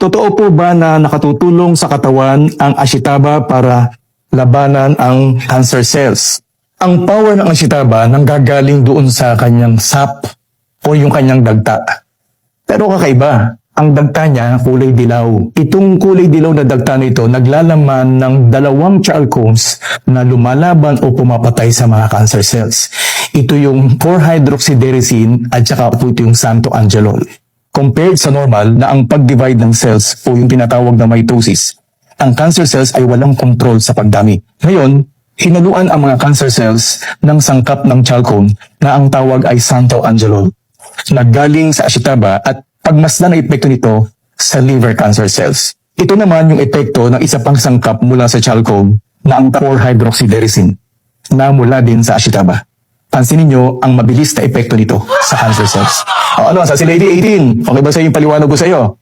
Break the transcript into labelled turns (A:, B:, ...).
A: Totoo po ba na nakatutulong sa katawan ang ashitaba para labanan ang cancer cells? Ang power ng ashitaba nanggagaling doon sa kanyang sap o yung kanyang dagta. Pero kakaiba, ang dagta niya kulay dilaw. Itong kulay dilaw na dagta nito naglalaman ng 2 chalcones na lumalaban o pumapatay sa mga cancer cells. Ito yung 4-hydroxydericine at saka po ito yung santoangelol. Compared sa normal na ang pag-divide ng cells o yung tinatawag na mitosis, ang cancer cells ay walang control sa pagdami. Ngayon, hinaluan ang mga cancer cells ng sangkap ng chalcone na ang tawag ay santoangelol. Naggaling sa ashitaba at pagmasdan ang epekto nito sa liver cancer cells. Ito naman yung epekto ng isa pang sangkap mula sa chalcone na ang 4-hydroxydericine na mula din sa ashitaba. Pansinin nyo ang mabilis na epekto nito sa cancer cells. Sa si Lady 18, okay ba sa yung paliwanag ko sa iyo?